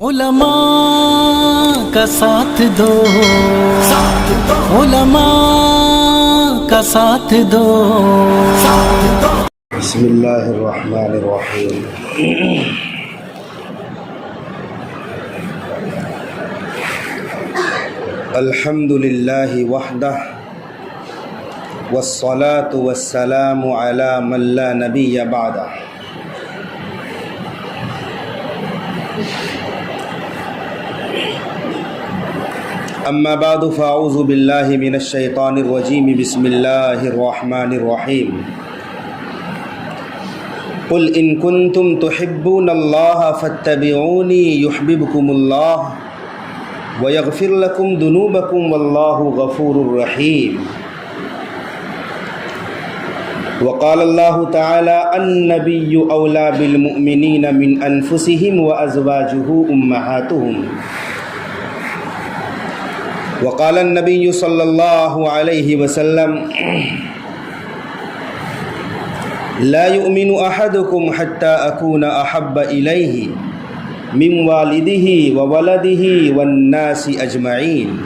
علماء کا ساتھ دو، علماء کا ساتھ دو۔ بسم اللہ الرحمن الرحیم۔ الحمد للہ وحدہ والصلاة والسلام علی من لا نبی بعدہ۔ اما بعد فاعوذ باللہ من الشیطان الرجیم، بسم اللہ الرحمن الرحیم۔ قل ان کنتم تحبون اللہ فاتبعونی یحببکم اللہ ویغفر لکم ذنوبکم واللہ غفور الرحیم۔ وقال اللہ تعالی النبی اولی بالمؤمنین من انفسہم وازواجہ امہاتہم۔ وقال النبی صلی اللہ علیہ وسلم لا یؤمن احدکم حتی اکون احب الیہ من والدہ وولدہ والناس اجمعین،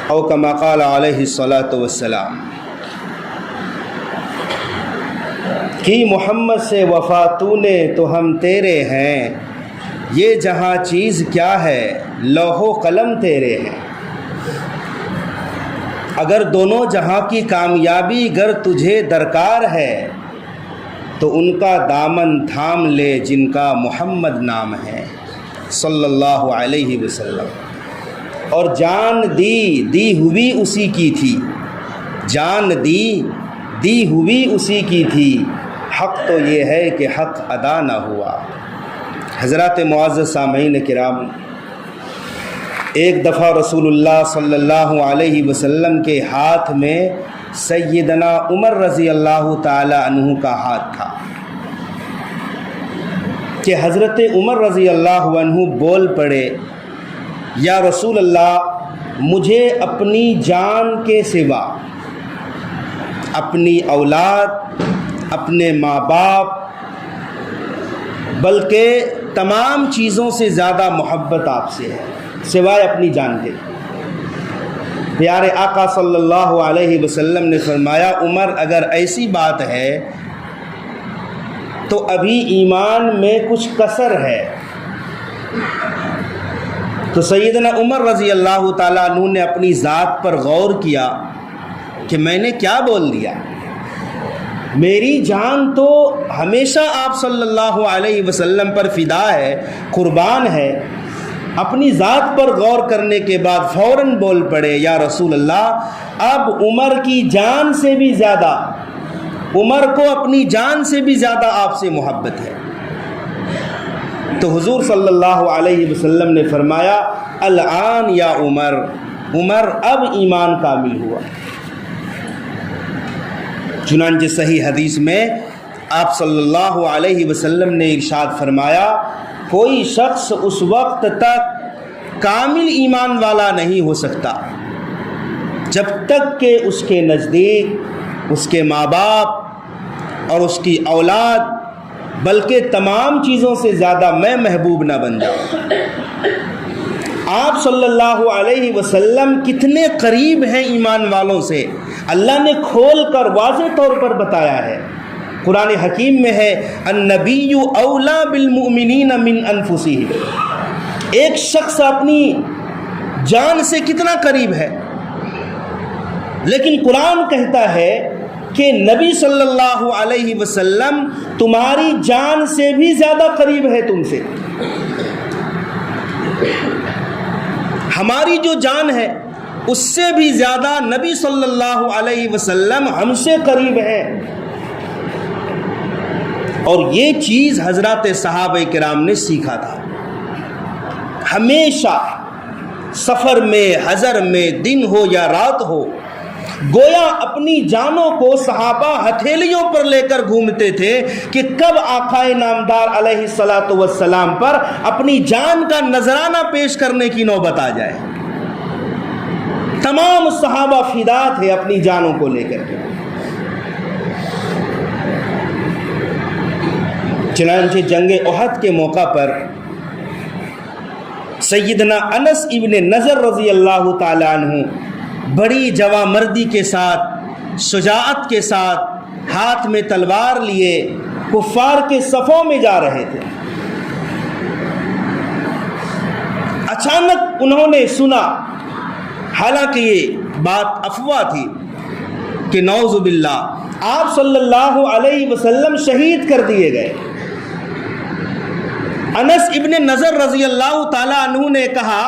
او کما قال علیہ الصلاۃ والسلام۔ کہ محمد سے وفا تو نے تو ہم تیرے ہیں، یہ جہاں چیز کیا ہے لوح و قلم تیرے ہیں۔ اگر دونوں جہاں کی کامیابی گر تجھے درکار ہے تو ان کا دامن تھام لے جن کا محمد نام ہے صلی اللہ علیہ وسلم۔ اور جان دی ہوئی اسی کی تھی، جان دی ہوئی اسی کی تھی، حق تو یہ ہے کہ حق ادا نہ ہوا۔ حضرات معزز سامعین کرام، ایک دفعہ رسول اللہ صلی اللہ علیہ وسلم کے ہاتھ میں سیدنا عمر رضی اللہ تعالی عنہ کا ہاتھ تھا کہ حضرت عمر رضی اللہ عنہ بول پڑے، یا رسول اللہ، مجھے اپنی جان کے سوا اپنی اولاد، اپنے ماں باپ، بلکہ تمام چیزوں سے زیادہ محبت آپ سے ہے سوائے اپنی جان کے۔ پیارے آقا صلی اللہ علیہ وسلم نے فرمایا، عمر اگر ایسی بات ہے تو ابھی ایمان میں کچھ کسر ہے۔ تو سیدنا عمر رضی اللہ تعالیٰ عنہ نے اپنی ذات پر غور کیا کہ میں نے کیا بول دیا۔ میری جان تو ہمیشہ آپ صلی اللہ علیہ وسلم پر فدا ہے، قربان ہے۔ اپنی ذات پر غور کرنے کے بعد فوراً بول پڑے، یا رسول اللہ، اب عمر کی جان سے بھی زیادہ، عمر کو اپنی جان سے بھی زیادہ آپ سے محبت ہے۔ تو حضور صلی اللہ علیہ وسلم نے فرمایا، الآن یا عمر، عمر اب ایمان کامل ہوا۔ چنانچہ صحیح حدیث میں آپ صلی اللہ علیہ وسلم نے ارشاد فرمایا، کوئی شخص اس وقت تک کامل ایمان والا نہیں ہو سکتا جب تک کہ اس کے نزدیک اس کے ماں باپ اور اس کی اولاد، بلکہ تمام چیزوں سے زیادہ میں محبوب نہ بن جاؤں۔ آپ صلی اللہ علیہ وسلم کتنے قریب ہیں ایمان والوں سے، اللہ نے کھول کر واضح طور پر بتایا ہے۔ قرآن حکیم میں ہے، النبی اولی بالمؤمنین من انفسہم۔ ایک شخص اپنی جان سے کتنا قریب ہے، لیکن قرآن کہتا ہے کہ نبی صلی اللہ علیہ وسلم تمہاری جان سے بھی زیادہ قریب ہے تم سے۔ ہماری جو جان ہے اس سے بھی زیادہ نبی صلی اللہ علیہ وسلم ہم سے قریب ہے۔ اور یہ چیز حضرات صحابہ کرام نے سیکھا تھا۔ ہمیشہ سفر میں، حضر میں، دن ہو یا رات ہو، گویا اپنی جانوں کو صحابہ ہتھیلیوں پر لے کر گھومتے تھے کہ کب آقا نامدار علیہ الصلاۃ والسلام پر اپنی جان کا نذرانہ پیش کرنے کی نوبت آ جائے۔ تمام صحابہ فدا تھے اپنی جانوں کو لے کر کے۔ چنانچہ جنگ احد کے موقع پر سیدنا انس ابن نضر رضی اللہ تعالیٰ عنہ بڑی جوامردی کے ساتھ، شجاعت کے ساتھ ہاتھ میں تلوار لیے کفار کے صفوں میں جا رہے تھے۔ اچانک انہوں نے سنا، حالانکہ یہ بات افواہ تھی، کہ نعوذ باللہ آپ صلی اللہ علیہ وسلم شہید کر دیے گئے۔ انس ابن نضر رضی اللہ تعالیٰ عنہ نے کہا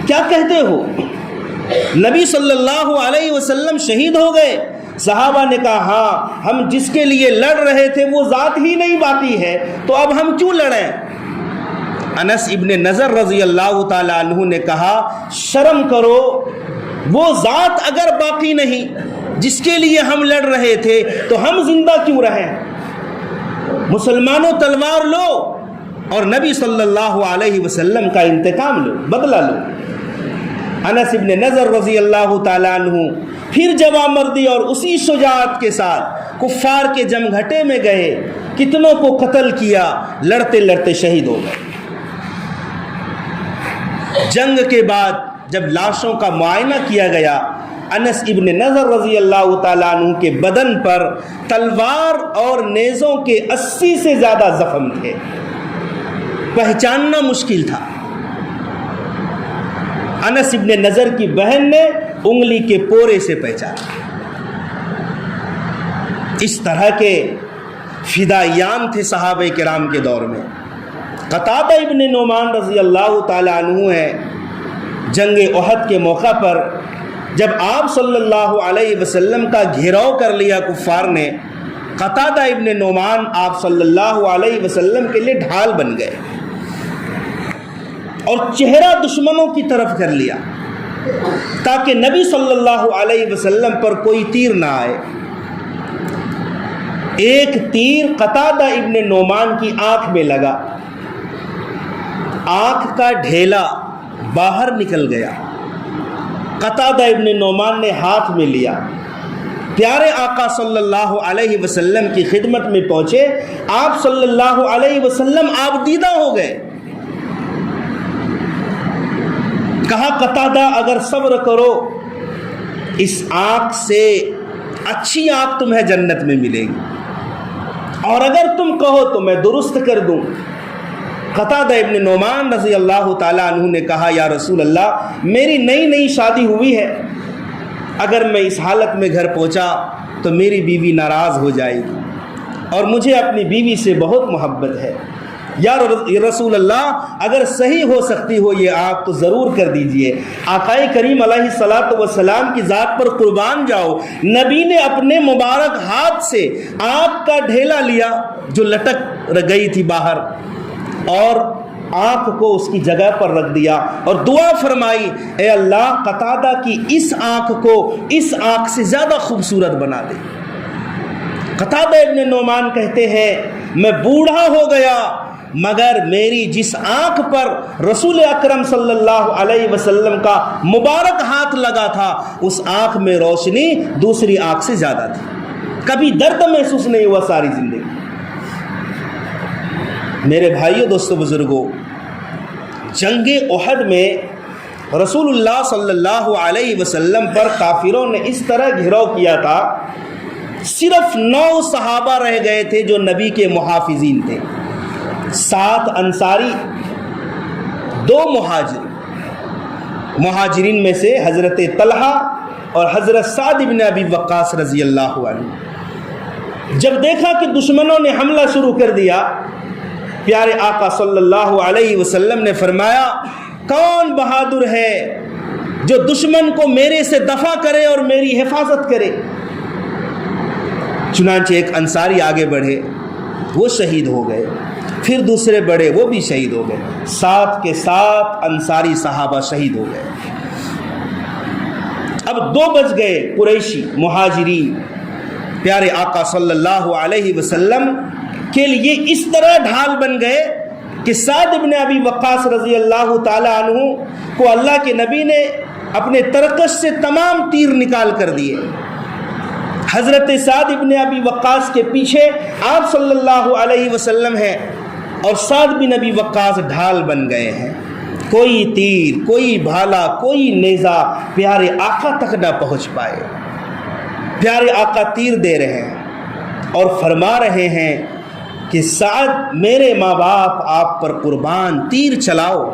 کیا کہتے ہو، نبی صلی اللہ علیہ وسلم شہید ہو گئے؟ صحابہ نے کہا ہاں، ہم جس کے لیے لڑ رہے تھے وہ ذات ہی نہیں باقی ہے، تو اب ہم کیوں لڑیں؟ انس ابن نضر رضی اللہ تعالیٰ عنہ نے کہا شرم کرو، وہ ذات اگر باقی نہیں جس کے لیے ہم لڑ رہے تھے تو ہم زندہ کیوں رہیں؟ مسلمانوں تلوار لو اور نبی صلی اللہ علیہ وسلم کا انتقام لو، بدلہ لو۔ انس ابن نضر رضی اللہ تعالیٰ عنہ پھر جوامردی اور اسی شجاعت کے ساتھ کفار کے جمگھٹے میں گئے، کتنوں کو قتل کیا، لڑتے لڑتے شہید ہو گئے۔ جنگ کے بعد جب لاشوں کا معائنہ کیا گیا، انس ابن نضر رضی اللہ تعالیٰ عنہ کے بدن پر تلوار اور نیزوں کے 80 سے زیادہ زخم تھے، پہچاننا مشکل تھا۔ انس ابن نضر کی بہن نے انگلی کے پورے سے پہچانا۔ اس طرح کے فدائیان تھے صحابہ کرام کے دور میں۔ قتادہ ابن نعمان رضی اللہ تعالیٰ عنہ ہے، جنگ احد کے موقع پر جب آپ صلی اللہ علیہ وسلم کا گھیراؤ کر لیا کفار نے، قتادہ ابن نعمان آپ صلی اللہ علیہ وسلم کے لیے ڈھال بن گئے اور چہرہ دشمنوں کی طرف کر لیا تاکہ نبی صلی اللہ علیہ وسلم پر کوئی تیر نہ آئے۔ ایک تیر قتادہ ابن نعمان کی آنکھ میں لگا، آنکھ کا ڈھیلا باہر نکل گیا۔ قتادہ ابن نعمان نے ہاتھ میں لیا، پیارے آقا صلی اللہ علیہ وسلم کی خدمت میں پہنچے، آپ صلی اللہ علیہ وسلم آپ دیدہ ہو گئے۔ کہا قتادہ اگر صبر کرو، اس آنکھ سے اچھی آنکھ تمہیں جنت میں ملے گی، اور اگر تم کہو تو میں درست کر دوں۔ قتادہ ابن نعمان رضی اللہ تعالیٰ عنہ نے کہا یا رسول اللہ، میری نئی شادی ہوئی ہے، اگر میں اس حالت میں گھر پہنچا تو میری بیوی ناراض ہو جائے گی، اور مجھے اپنی بیوی سے بہت محبت ہے۔ یا رسول اللہ اگر صحیح ہو سکتی ہو یہ آنکھ تو ضرور کر دیجئے۔ آقا کریم علیہ الصلوۃ والسلام کی ذات پر قربان جاؤ، نبی نے اپنے مبارک ہاتھ سے آنکھ کا ڈھیلا لیا جو لٹک گئی تھی باہر، اور آنکھ کو اس کی جگہ پر رکھ دیا اور دعا فرمائی، اے اللہ قتادہ کی اس آنکھ کو اس آنکھ سے زیادہ خوبصورت بنا دے۔ قتادہ ابن نعمان کہتے ہیں میں بوڑھا ہو گیا، مگر میری جس آنکھ پر رسول اکرم صلی اللہ علیہ وسلم کا مبارک ہاتھ لگا تھا، اس آنکھ میں روشنی دوسری آنکھ سے زیادہ تھی، کبھی درد محسوس نہیں ہوا ساری زندگی۔ میرے بھائیو، دوستو، بزرگوں، جنگ احد میں رسول اللہ صلی اللہ علیہ وسلم پر کافروں نے اس طرح گھیراؤ کیا تھا، صرف 9 صحابہ رہ گئے تھے جو نبی کے محافظین تھے، 7 انصاری، 2 مہاجرین میں سے حضرت طلحہ اور حضرت سعد بن ابی وقاص رضی اللہ عنہ۔ جب دیکھا کہ دشمنوں نے حملہ شروع کر دیا، پیارے آقا صلی اللہ علیہ وسلم نے فرمایا کون بہادر ہے جو دشمن کو میرے سے دفع کرے اور میری حفاظت کرے؟ چنانچہ ایک انصاری آگے بڑھے، وہ شہید ہو گئے، پھر دوسرے بڑھے، وہ بھی شہید ہو گئے، 7 کے 7 انصاری صحابہ شہید ہو گئے۔ اب 2 بچ گئے قریشی مہاجرین، پیارے آقا صلی اللہ علیہ وسلم کے لیے اس طرح ڈھال بن گئے کہ سعد بن ابی وقاص رضی اللہ تعالی عنہ کو اللہ کے نبی نے اپنے ترکش سے تمام تیر نکال کر دیے۔ حضرت سعد بن ابی وقاص کے پیچھے آپ صلی اللہ علیہ وسلم ہیں اور سعد بن ابی وقاص ڈھال بن گئے ہیں۔ کوئی تیر، کوئی بھالا، کوئی نیزہ پیارے آقا تک نہ پہنچ پائے۔ پیارے آقا تیر دے رہے ہیں اور فرما رہے ہیں کہ سعد میرے ماں باپ آپ پر قربان، تیر چلاؤ،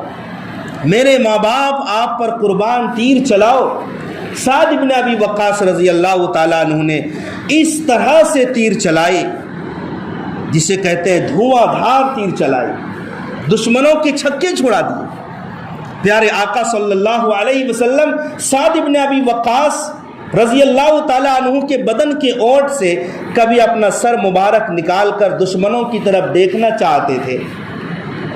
میرے ماں باپ آپ پر قربان، تیر چلاؤ۔ سعد بن ابی وقاص رضی اللہ تعالیٰ عنہ نے اس طرح سے تیر چلائے جسے کہتے ہیں دھواں دھار تیر چلائی، دشمنوں کے چھکے چھڑا دیے۔ پیارے آقا صلی اللہ علیہ وسلم سعد بن ابی وقاص رضی اللہ تعالیٰ عنہ کے بدن کے اوٹ سے کبھی اپنا سر مبارک نکال کر دشمنوں کی طرف دیکھنا چاہتے تھے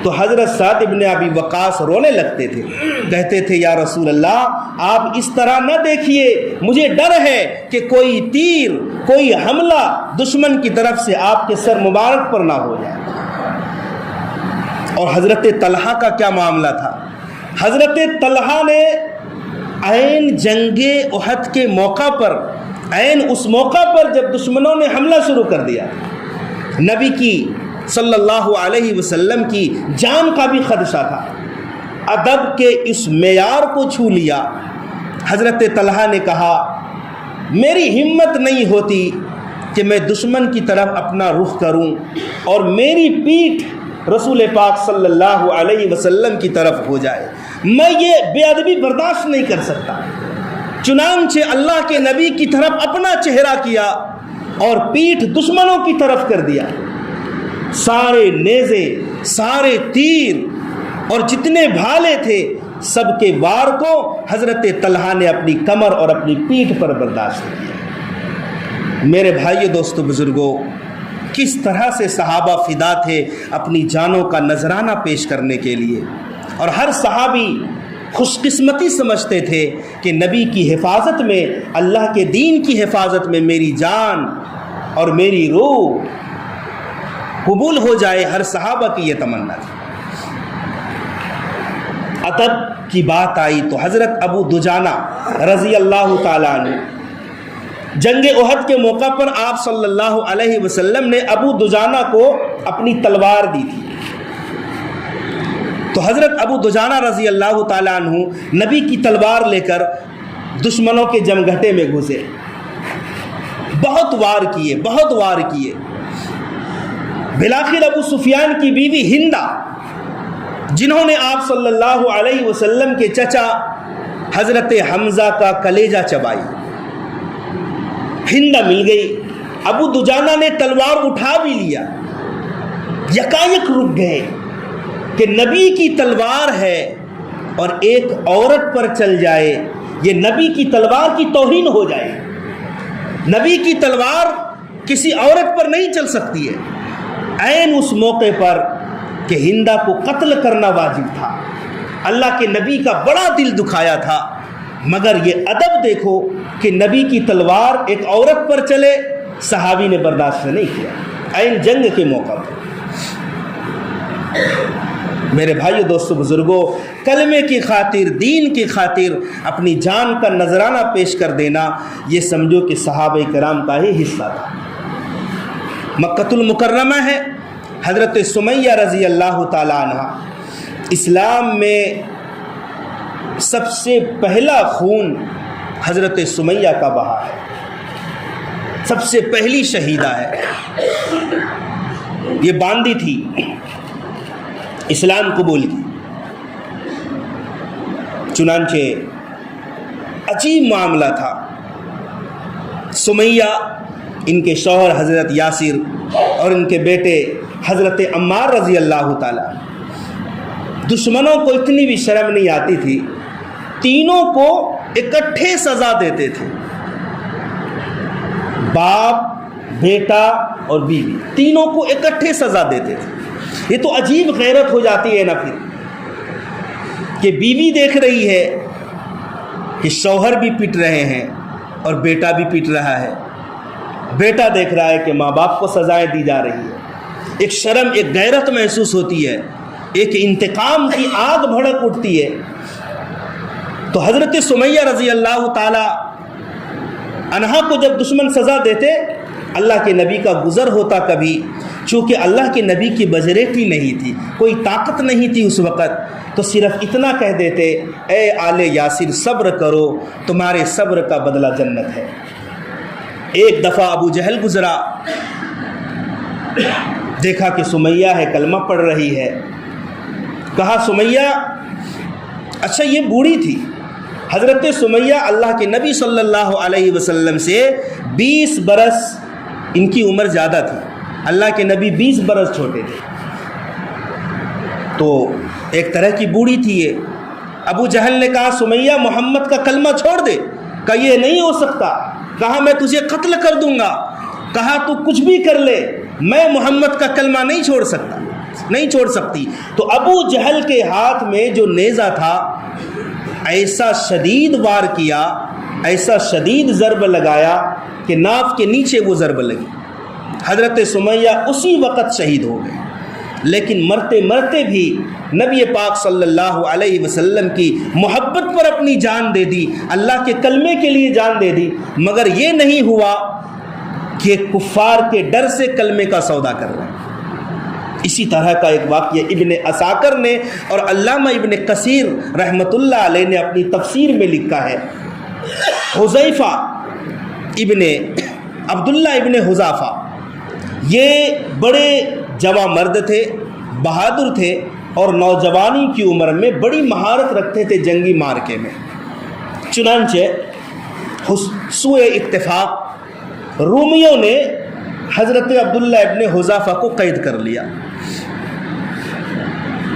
تو حضرت سعد بن ابی وقاص رونے لگتے تھے، کہتے تھے یا رسول اللہ آپ اس طرح نہ دیکھیے، مجھے ڈر ہے کہ کوئی تیر، کوئی حملہ دشمن کی طرف سے آپ کے سر مبارک پر نہ ہو جائے۔ اور حضرت طلحہ کا کیا معاملہ تھا؟ حضرت طلحہ نے عین جنگ احد کے موقع پر، عین اس موقع پر جب دشمنوں نے حملہ شروع کر دیا، نبی کی صلی اللہ علیہ وسلم کی جان کا بھی خدشہ تھا، ادب کے اس معیار کو چھو لیا۔ حضرت طلحہ نے کہا میری ہمت نہیں ہوتی کہ میں دشمن کی طرف اپنا رخ کروں اور میری پیٹھ رسول پاک صلی اللہ علیہ وسلم کی طرف ہو جائے، میں یہ بے ادبی برداشت نہیں کر سکتا۔ چنانچہ اللہ کے نبی کی طرف اپنا چہرہ کیا اور پیٹھ دشمنوں کی طرف کر دیا۔ سارے نیزے، سارے تیر اور جتنے بھالے تھے سب کے وار کو حضرت طلحہ نے اپنی کمر اور اپنی پیٹھ پر برداشت کیا۔ میرے بھائیو، دوستو، بزرگوں، کس طرح سے صحابہ فدا تھے اپنی جانوں کا نذرانہ پیش کرنے کے لیے، اور ہر صحابی خوش قسمتی سمجھتے تھے کہ نبی کی حفاظت میں، اللہ کے دین کی حفاظت میں میری جان اور میری روح قبول ہو جائے۔ ہر صحابہ کی یہ تمنا تھی۔ ادب کی بات آئی تو حضرت ابو دجانہ رضی اللہ تعالیٰ عنہ، جنگ احد کے موقع پر آپ صلی اللہ علیہ وسلم نے ابو دجانہ کو اپنی تلوار دی تھی، تو حضرت ابو دجانہ رضی اللہ تعالیٰ عنہ نبی کی تلوار لے کر دشمنوں کے جمگھٹے میں گھسے، بہت وار کیے۔ بالآخر ابو سفیان کی بیوی ہندہ، جنہوں نے آپ صلی اللہ علیہ وسلم کے چچا حضرت حمزہ کا کلیجہ چبائی، ہندہ مل گئی۔ ابو دجانہ نے تلوار اٹھا بھی لیا، یکایک رک گئے کہ نبی کی تلوار ہے اور ایک عورت پر چل جائے، یہ نبی کی تلوار کی توہین ہو جائے۔ نبی کی تلوار کسی عورت پر نہیں چل سکتی ہے۔ عین اس موقع پر کہ ہندہ کو قتل کرنا واجب تھا، اللہ کے نبی کا بڑا دل دکھایا تھا، مگر یہ ادب دیکھو کہ نبی کی تلوار ایک عورت پر چلے، صحابی نے برداشت نہیں کیا، عین جنگ کے موقع پر۔ میرے بھائیو، دوستو، بزرگوں، کلمے کی خاطر، دین کی خاطر اپنی جان کا نذرانہ پیش کر دینا، یہ سمجھو کہ صحابہ کرام کا ہی حصہ تھا۔ مکۃ المکرمہ ہے، حضرت سمیہ رضی اللہ تعالیٰ عنہ اسلام میں سب سے پہلا خون حضرت سمیہ کا بہا ہے، سب سے پہلی شہیدہ ہے۔ یہ باندی تھی، اسلام قبول کی، چنانچہ عجیب معاملہ تھا۔ سمیہ، ان کے شوہر حضرت یاسر اور ان کے بیٹے حضرت عمار رضی اللہ تعالیٰ، دشمنوں کو اتنی بھی شرم نہیں آتی تھی، تینوں کو اکٹھے سزا دیتے تھے، باپ، بیٹا اور بیوی، تینوں کو اکٹھے سزا دیتے تھے۔ یہ تو عجیب غیرت ہو جاتی ہے نا پھر، کہ بیوی دیکھ رہی ہے کہ شوہر بھی پٹ رہے ہیں اور بیٹا بھی پٹ رہا ہے، بیٹا دیکھ رہا ہے کہ ماں باپ کو سزائیں دی جا رہی ہے، ایک شرم، ایک غیرت محسوس ہوتی ہے، ایک انتقام کی آگ بھڑک اٹھتی ہے۔ تو حضرت سمیہ رضی اللہ تعالی عنہا کو جب دشمن سزا دیتے، اللہ کے نبی کا گزر ہوتا کبھی چونکہ اللہ کے نبی کی بجریٹی نہیں تھی، کوئی طاقت نہیں تھی اس وقت، تو صرف اتنا کہہ دیتے اے آل یاسر صبر کرو، تمہارے صبر کا بدلہ جنت ہے۔ ایک دفعہ ابو جہل گزرا، دیکھا کہ سمیہ ہے، کلمہ پڑھ رہی ہے، کہا سمیہ، اچھا یہ بوڑھی تھی، حضرت سمیہ اللہ کے نبی صلی اللہ علیہ وسلم سے 20 برس ان کی عمر زیادہ تھی، اللہ کے نبی 20 برس چھوٹے تھے، تو ایک طرح کی بوڑھی تھی یہ۔ ابو جہل نے کہا سمیہ محمد کا کلمہ چھوڑ دے، کہا یہ نہیں ہو سکتا، کہا میں تجھے قتل کر دوں گا، کہا تو کچھ بھی کر لے، میں محمد کا کلمہ نہیں چھوڑ سکتا، نہیں چھوڑ سکتی۔ تو ابو جہل کے ہاتھ میں جو نیزہ تھا، ایسا شدید وار کیا، ایسا شدید ضرب لگایا کہ ناف کے نیچے وہ ضرب لگی۔ حضرت سمیہ اسی وقت شہید ہو گئے، لیکن مرتے مرتے بھی نبی پاک صلی اللہ علیہ وسلم کی محبت پر اپنی جان دے دی، اللہ کے کلمے کے لیے جان دے دی، مگر یہ نہیں ہوا کہ کفار کے ڈر سے کلمے کا سودا کر رہے ہیں۔ اسی طرح کا ایک واقعہ ابن عساکر نے اور علامہ ابن کثیر رحمۃ اللہ علیہ نے اپنی تفسیر میں لکھا ہے۔ حذیفہ ابن عبداللہ ابن حذافہ یہ بڑے جواں مرد تھے، بہادر تھے، اور نوجوانی کی عمر میں بڑی مہارت رکھتے تھے جنگی مارکے میں۔ چنانچہ سوء اتفاق رومیوں نے حضرت عبداللہ ابن حذافہ کو قید کر لیا،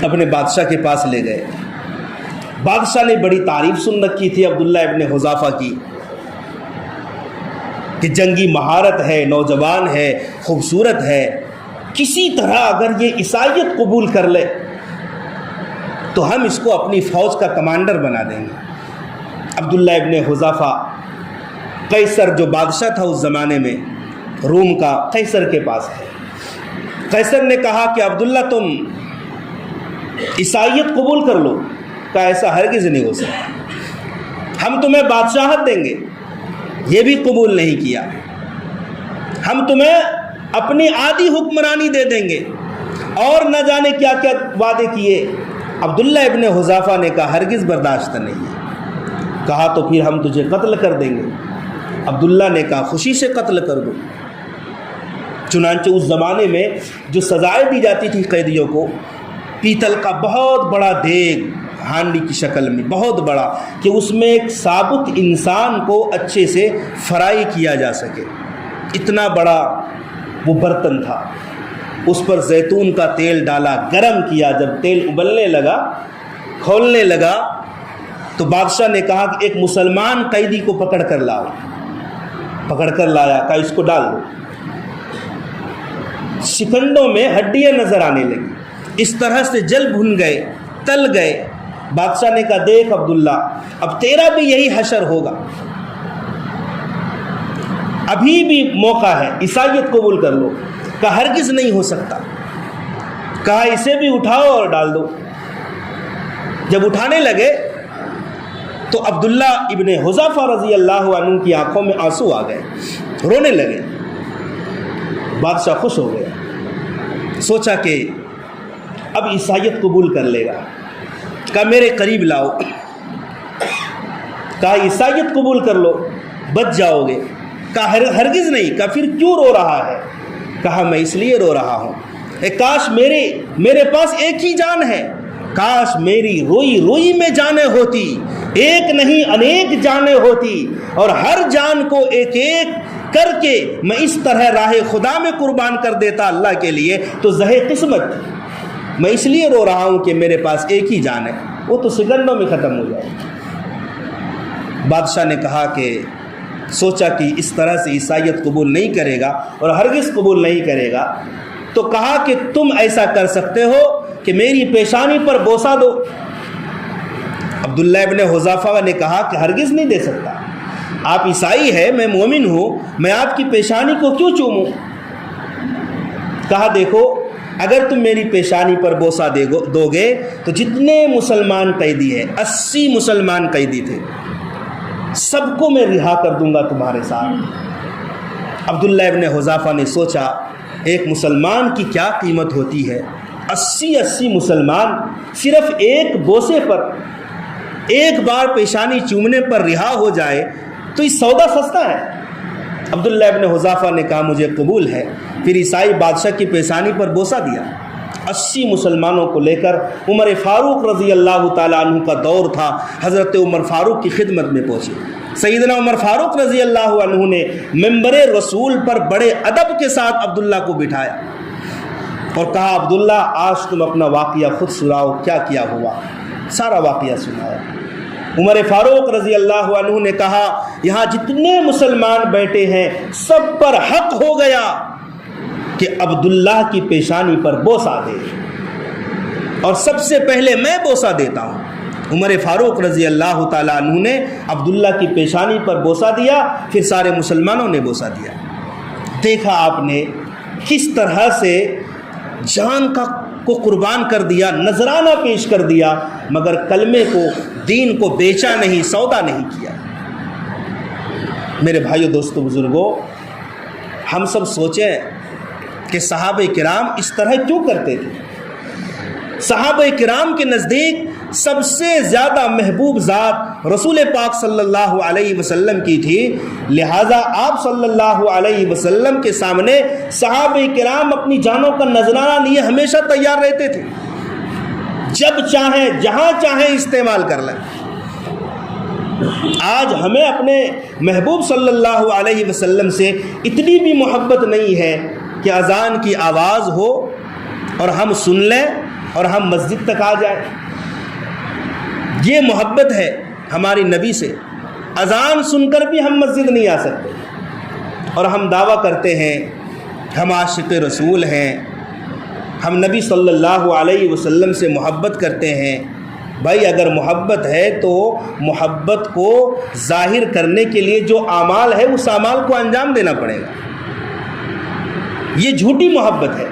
اپنے بادشاہ کے پاس لے گئے۔ بادشاہ نے بڑی تعریف سن رکھی تھی عبداللہ ابن حذافہ کی کہ جنگی مہارت ہے، نوجوان ہے، خوبصورت ہے، کسی طرح اگر یہ عیسائیت قبول کر لے تو ہم اس کو اپنی فوج کا کمانڈر بنا دیں گے۔ عبداللہ ابن حذافہ قیصر جو بادشاہ تھا اس زمانے میں روم کا، قیصر کے پاس ہے۔ قیصر نے کہا کہ عبداللہ تم عیسائیت قبول کر لو، کہا ایسا ہرگز نہیں ہو سکتا، ہم تمہیں بادشاہت دیں گے، یہ بھی قبول نہیں کیا، ہم تمہیں اپنی آدھی حکمرانی دے دیں گے، اور نہ جانے کیا کیا وعدے کیے۔ عبداللہ ابن حذافہ نے کہا ہرگز برداشت نہیں ہے، کہا تو پھر ہم تجھے قتل کر دیں گے۔ عبداللہ نے کہا خوشی سے قتل کر دو۔ چنانچہ اس زمانے میں جو سزائیں دی جاتی تھی قیدیوں کو، پیتل کا بہت بڑا دیگ ہانڈی کی شکل میں، بہت بڑا، کہ اس میں ایک ثابت انسان کو اچھے سے فرائی کیا جا سکے، اتنا بڑا وہ برتن تھا۔ اس پر زیتون کا تیل ڈالا، گرم کیا، جب تیل ابلنے لگا، کھولنے لگا، تو بادشاہ نے کہا کہ ایک مسلمان قیدی کو پکڑ کر لاؤ۔ پکڑ کر لایا، کہا اس کو ڈال دو۔ سکنڈوں میں ہڈیاں نظر آنے لگی، اس طرح سے جل بھن گئے، تل گئے۔ بادشاہ نے کہا دیکھ عبداللہ، اب تیرا بھی یہی حشر ہوگا، ابھی بھی موقع ہے، عیسائیت قبول کر لو۔ کہا ہرگز نہیں ہو سکتا، کہا اسے بھی اٹھاؤ اور ڈال دو۔ جب اٹھانے لگے تو عبداللہ ابن حذافہ رضی اللہ عنہ کی آنکھوں میں آنسو آ گئے، رونے لگے۔ بادشاہ خوش ہو گیا، سوچا کہ اب عیسائیت قبول کر لے گا۔ کہا میرے قریب لاؤ، کہا عیسائیت قبول کر لو بچ جاؤ گے۔ کہا ہرگز نہیں۔ کہا پھر کیوں رو رہا ہے؟ کہا میں اس لیے رو رہا ہوں، کاش میرے پاس ایک ہی جان ہے، کاش میری روئی روئی میں جانیں ہوتی، ایک نہیں انیک جانیں ہوتی، اور ہر جان کو ایک ایک کر کے میں اس طرح راہ خدا میں قربان کر دیتا اللہ کے لیے تو زہے قسمت تھی۔ میں اس لیے رو رہا ہوں کہ میرے پاس ایک ہی جان ہے، وہ تو سیکنڈوں میں ختم ہو جائے۔ بادشاہ نے کہا کہ سوچا کہ اس طرح سے عیسائیت قبول نہیں کرے گا اور ہرگز قبول نہیں کرے گا، تو کہا کہ تم ایسا کر سکتے ہو کہ میری پیشانی پر بوسہ دو۔ عبداللہ ابن حذافہ نے کہا کہ ہرگز نہیں دے سکتا، آپ عیسائی ہیں، میں مومن ہوں، میں آپ کی پیشانی کو کیوں چوموں؟ کہا دیکھو اگر تم میری پیشانی پر بوسہ دو گے تو جتنے مسلمان قیدی ہیں، 80 مسلمان قیدی تھے، سب کو میں رہا کر دوں گا تمہارے ساتھ۔ عبداللہ ابن حذافہ نے سوچا ایک مسلمان کی کیا قیمت ہوتی ہے. 80 مسلمان صرف ایک بوسے پر، ایک بار پیشانی چومنے پر رہا ہو جائے تو یہ سودا سستا ہے. عبداللہ ابن حذافہ نے کہا مجھے قبول ہے. پھر عیسائی بادشاہ کی پیشانی پر بوسہ دیا. 80 مسلمانوں کو لے کر عمر فاروق رضی اللہ تعالیٰ عنہ کا دور تھا. حضرت عمر فاروق کی خدمت میں پہنچے. سیدنا عمر فاروق رضی اللہ عنہ نے منبر رسول پر بڑے ادب کے ساتھ عبداللہ کو بٹھایا اور کہا عبداللہ آج تم اپنا واقعہ خود سناؤ، کیا کیا ہوا. سارا واقعہ سنایا. عمر فاروق رضی اللہ عنہ نے کہا یہاں جتنے مسلمان بیٹھے ہیں سب پر حق ہو گیا کہ عبداللہ کی پیشانی پر بوسہ دے، اور سب سے پہلے میں بوسہ دیتا ہوں. عمر فاروق رضی اللہ تعالیٰ عنہ نے عبداللہ کی پیشانی پر بوسہ دیا. پھر سارے مسلمانوں نے بوسہ دیا. دیکھا آپ نے کس طرح سے جان کو قربان کر دیا، نذرانہ پیش کر دیا، مگر کلمے کو، دین کو بیچا نہیں، سودا نہیں کیا. میرے بھائیو، دوستو، بزرگوں، ہم سب سوچیں کہ صحابہ کرام اس طرح کیوں کرتے تھے. صحابہ کرام کے نزدیک سب سے زیادہ محبوب ذات رسول پاک صلی اللہ علیہ وسلم کی تھی. لہٰذا آپ صلی اللہ علیہ وسلم کے سامنے صحابہ کرام اپنی جانوں کا نذرانہ لیے ہمیشہ تیار رہتے تھے. جب چاہیں جہاں چاہیں استعمال کر لیں. آج ہمیں اپنے محبوب صلی اللہ علیہ وسلم سے اتنی بھی محبت نہیں ہے کہ اذان کی آواز ہو اور ہم سن لیں اور ہم مسجد تک آ جائیں. یہ محبت ہے ہماری نبی سے. اذان سن کر بھی ہم مسجد نہیں آ سکتے اور ہم دعویٰ کرتے ہیں ہم عاشق رسول ہیں، ہم نبی صلی اللہ علیہ وسلم سے محبت کرتے ہیں. بھائی اگر محبت ہے تو محبت کو ظاہر کرنے کے لیے جو اعمال ہے اس اعمال کو انجام دینا پڑے گا. یہ جھوٹی محبت ہے.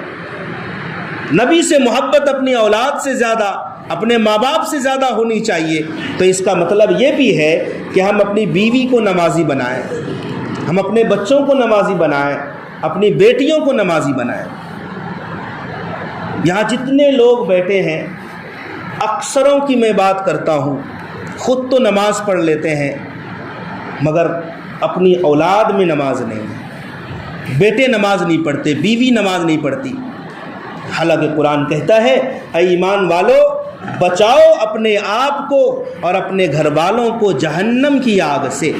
نبی سے محبت اپنی اولاد سے زیادہ، اپنے ماں باپ سے زیادہ ہونی چاہیے. تو اس کا مطلب یہ بھی ہے کہ ہم اپنی بیوی کو نمازی بنائیں، ہم اپنے بچوں کو نمازی بنائیں، اپنی بیٹیوں کو نمازی بنائیں. یہاں جتنے لوگ بیٹھے ہیں اکثروں کی میں بات کرتا ہوں، خود تو نماز پڑھ لیتے ہیں مگر اپنی اولاد میں نماز نہیں ہے. بیٹے نماز نہیں پڑھتے، بیوی نماز نہیں پڑھتی. حالانکہ قرآن کہتا ہے اے ایمان والو بچاؤ اپنے آپ کو اور اپنے گھر والوں کو جہنم کی آگ سے.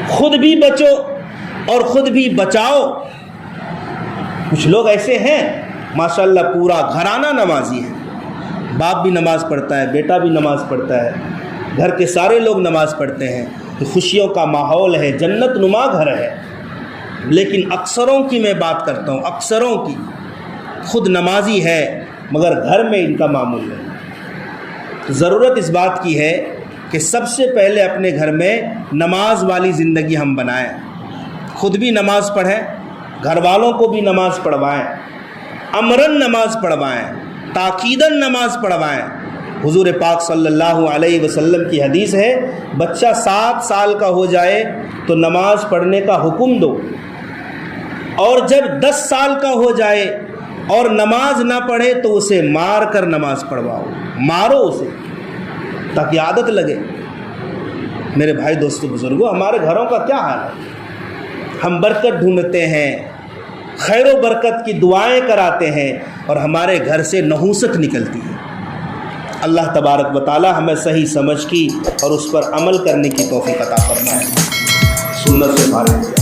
خود بھی بچو اور خود بھی بچاؤ. کچھ لوگ ایسے ہیں ماشاءاللہ پورا گھرانہ نمازی ہے، باپ بھی نماز پڑھتا ہے، بیٹا بھی نماز پڑھتا ہے، گھر کے سارے لوگ نماز پڑھتے ہیں، خوشیوں کا ماحول ہے، جنت نما گھر ہے. لیکن اکثروں کی میں بات کرتا ہوں، اکثروں کی خود نمازی ہے مگر گھر میں ان کا معمول نہیں. ضرورت اس بات کی ہے کہ سب سے پہلے اپنے گھر میں نماز والی زندگی ہم بنائیں. خود بھی نماز پڑھیں، گھر والوں کو بھی نماز پڑھوائیں، امراً نماز پڑھوائیں، تاکیداً نماز پڑھوائیں. حضور پاک صلی اللہ علیہ وسلم کی حدیث ہے بچہ 7 سال کا ہو جائے تو نماز پڑھنے کا حکم دو، اور جب 10 سال کا ہو جائے اور نماز نہ پڑھے تو اسے مار کر نماز پڑھواؤ. مارو اسے تاکہ عادت لگے. میرے بھائی، دوستو، بزرگوں، ہمارے گھروں کا کیا حال ہے؟ ہم برکت ڈھونڈتے ہیں، خیر و برکت کی دعائیں کراتے ہیں اور ہمارے گھر سے نحوست نکلتی ہے. اللہ تبارک و تعالی ہمیں صحیح سمجھ کی اور اس پر عمل کرنے کی توفیق عطا فرمائے. سنت سے فارغ